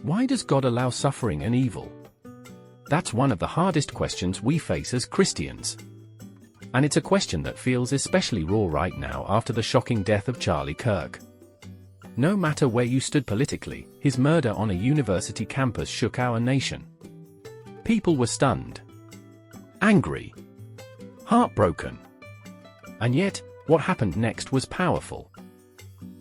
Why does God allow suffering and evil? That's one of the hardest questions we face as Christians. And it's a question that feels especially raw right now after the shocking death of Charlie Kirk. No matter where you stood politically, his murder on a university campus shook our nation. People were stunned, angry, heartbroken. And yet, what happened next was powerful.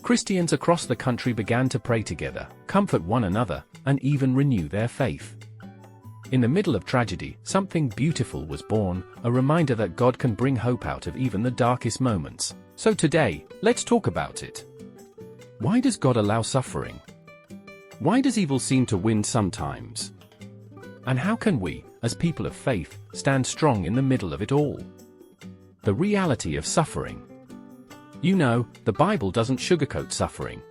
Christians across the country began to pray together, comfort one another, and even renew their faith. In the middle of tragedy, something beautiful was born, a reminder that God can bring hope out of even the darkest moments. So today, let's talk about it. Why does God allow suffering? Why does evil seem to win sometimes? And how can we, as people of faith, stand strong in the middle of it all? The reality of suffering. You know, the Bible doesn't sugarcoat suffering.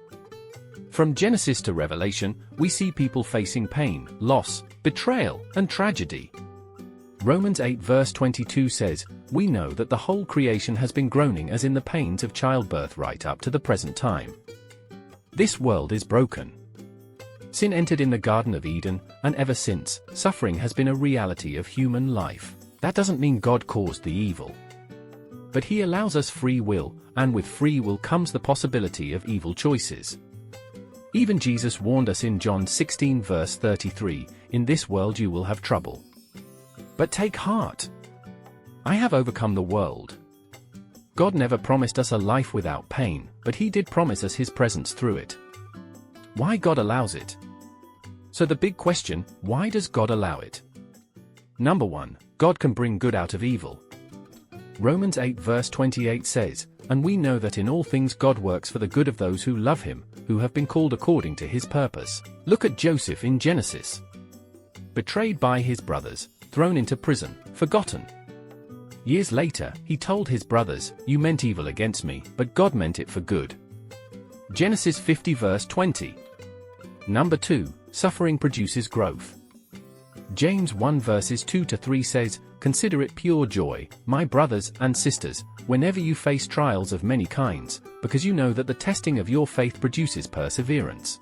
From Genesis to Revelation, we see people facing pain, loss, betrayal, and tragedy. Romans 8 verse 22 says, "We know that the whole creation has been groaning as in the pains of childbirth right up to the present time." This world is broken. Sin entered in the Garden of Eden, and ever since, suffering has been a reality of human life. That doesn't mean God caused the evil. But He allows us free will, and with free will comes the possibility of evil choices. Even Jesus warned us in John 16 verse 33, "In this world you will have trouble. But take heart. I have overcome the world." God never promised us a life without pain, but He did promise us His presence through it. Why God allows it? So the big question, why does God allow it? Number 1, God can bring good out of evil. Romans 8 verse 28 says, "And we know that in all things God works for the good of those who love Him, who have been called according to His purpose." Look at Joseph in Genesis. Betrayed by his brothers, thrown into prison, forgotten. Years later, he told his brothers, "You meant evil against me, but God meant it for good." Genesis 50 verse 20. Number 2, suffering produces growth. James 1 verses 2 to 3 says, "Consider it pure joy, my brothers and sisters, whenever you face trials of many kinds, because you know that the testing of your faith produces perseverance."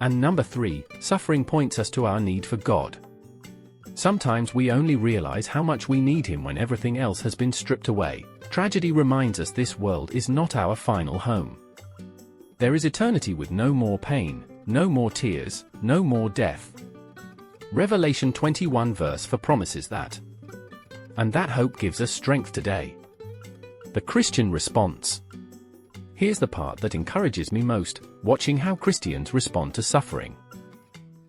And number 3, suffering points us to our need for God. Sometimes we only realize how much we need Him when everything else has been stripped away. Tragedy reminds us this world is not our final home. There is eternity with no more pain, no more tears, no more death. Revelation 21 verse 4 promises that. And that hope gives us strength today. The Christian response. Here's the part that encourages me most, watching how Christians respond to suffering.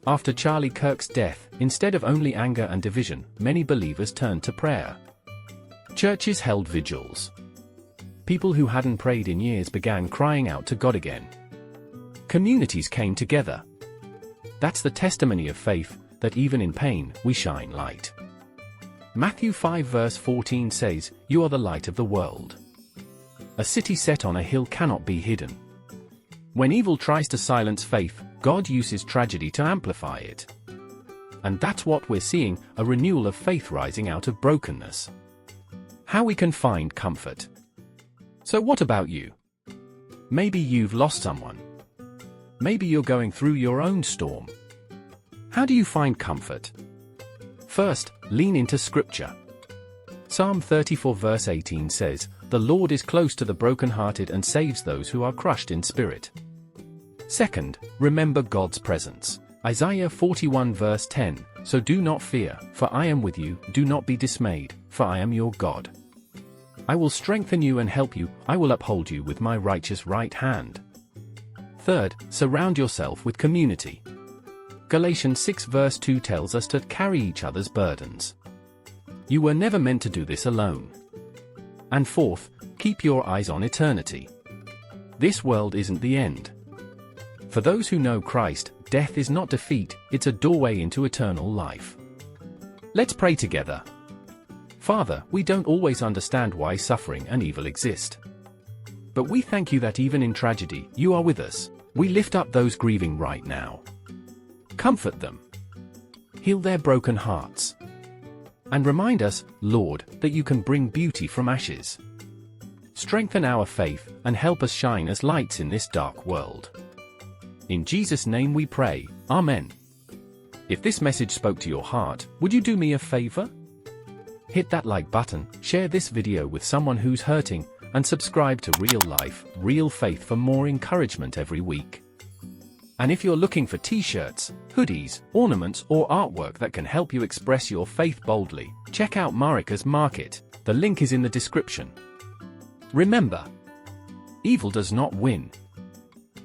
After Charlie Kirk's death, instead of only anger and division, many believers turned to prayer. Churches held vigils. People who hadn't prayed in years began crying out to God again. Communities came together. That's the testimony of faith, that even in pain, we shine light. Matthew 5 verse 14 says, "You are the light of the world. A city set on a hill cannot be hidden." When evil tries to silence faith, God uses tragedy to amplify it. And that's what we're seeing, a renewal of faith rising out of brokenness. How we can find comfort. So what about you? Maybe you've lost someone. Maybe you're going through your own storm. How do you find comfort? First, lean into Scripture. Psalm 34 verse 18 says, "The Lord is close to the brokenhearted and saves those who are crushed in spirit." Second, remember God's presence. Isaiah 41 verse 10, "So do not fear, for I am with you, do not be dismayed, for I am your God. I will strengthen you and help you, I will uphold you with my righteous right hand." Third, surround yourself with community. Galatians 6 verse 2 tells us to carry each other's burdens. You were never meant to do this alone. And fourth, keep your eyes on eternity. This world isn't the end. For those who know Christ, death is not defeat, it's a doorway into eternal life. Let's pray together. Father, we don't always understand why suffering and evil exist. But we thank you that even in tragedy, you are with us. We lift up those grieving right now. Comfort them. Heal their broken hearts. And remind us, Lord, that you can bring beauty from ashes. Strengthen our faith, and help us shine as lights in this dark world. In Jesus' name we pray, Amen. If this message spoke to your heart, would you do me a favor? Hit that like button, share this video with someone who's hurting, and subscribe to Real Life, Real Faith for more encouragement every week. And if you're looking for t-shirts, hoodies, ornaments, or artwork that can help you express your faith boldly, check out Marica's Market. The link is in the description. Remember, evil does not win.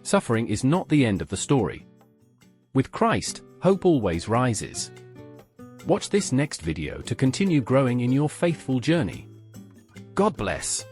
Suffering is not the end of the story. With Christ, hope always rises. Watch this next video to continue growing in your faithful journey. God bless.